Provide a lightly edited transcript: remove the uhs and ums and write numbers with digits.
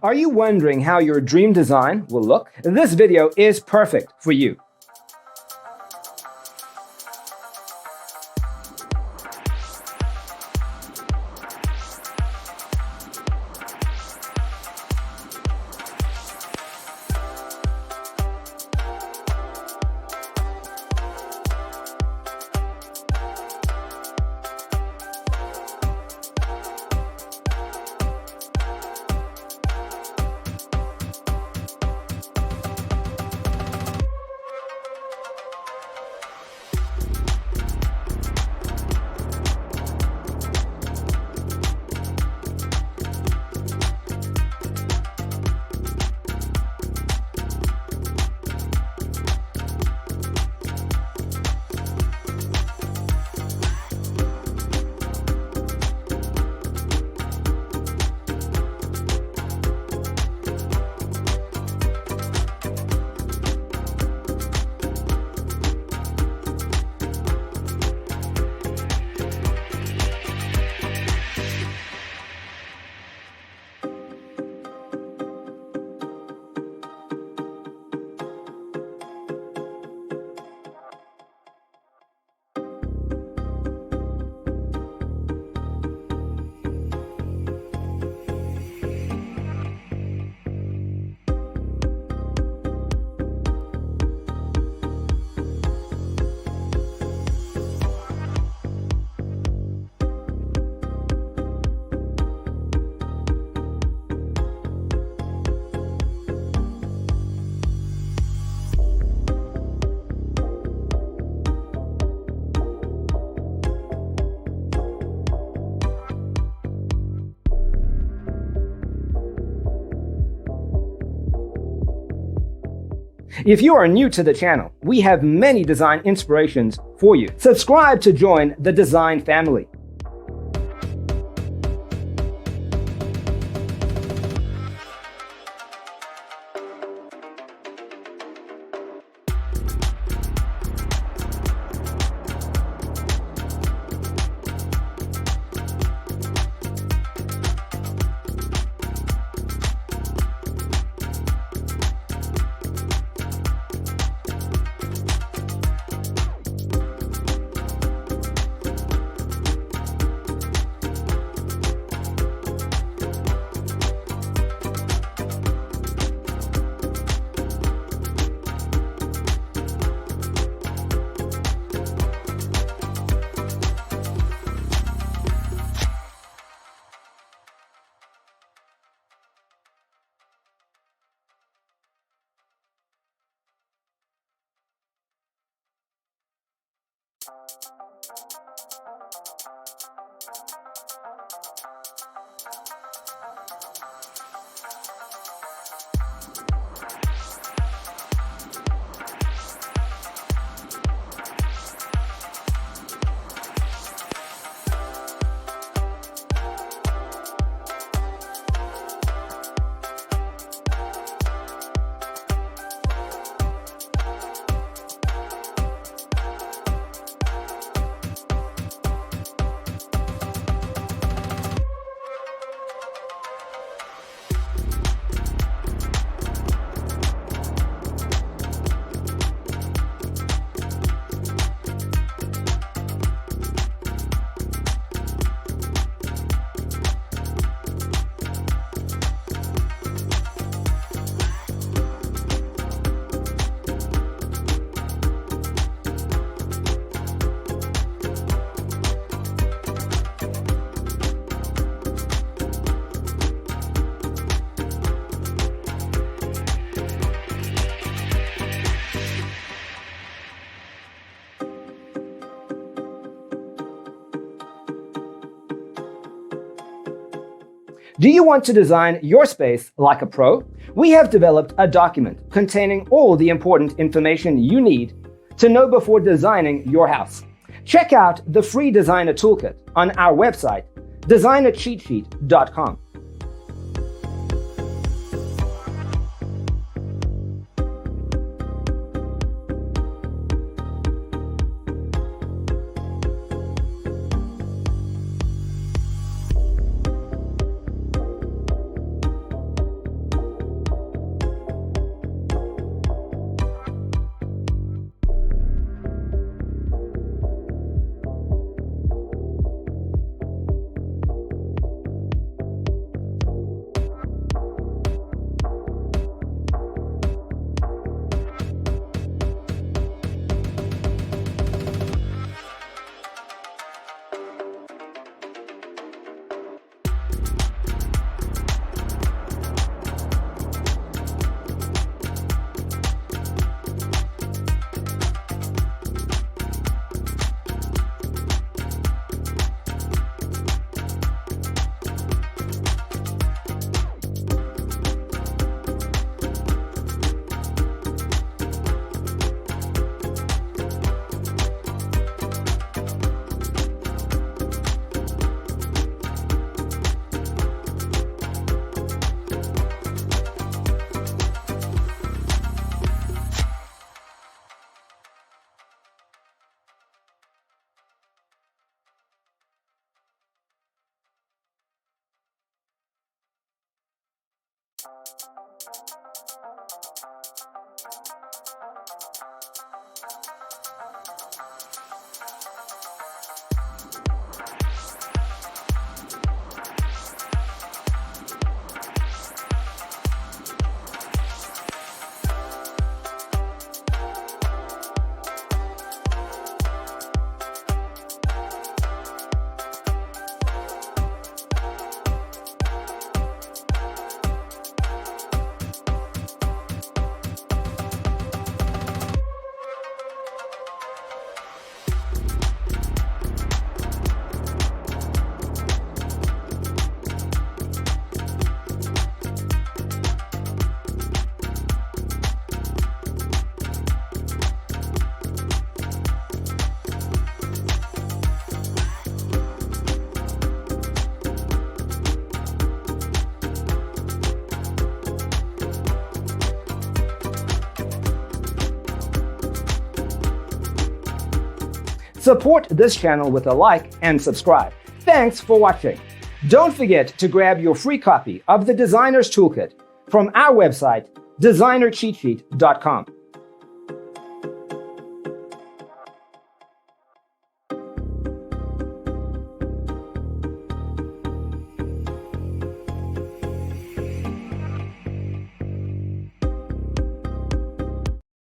Are you wondering how your dream design will look? This video is perfect for you. If you are new to the channel, we have many design inspirations for you. Subscribe to join the design family. Do you want to design your space like a pro? We have developed a document containing all the important information you need to know before designing your house. Check out the free designer toolkit on our website, designercheatsheet.com. Support this channel with a like and subscribe. Thanks for watching. Don't forget to grab your free copy of the Designer's Toolkit from our website, designercheatsheet.com.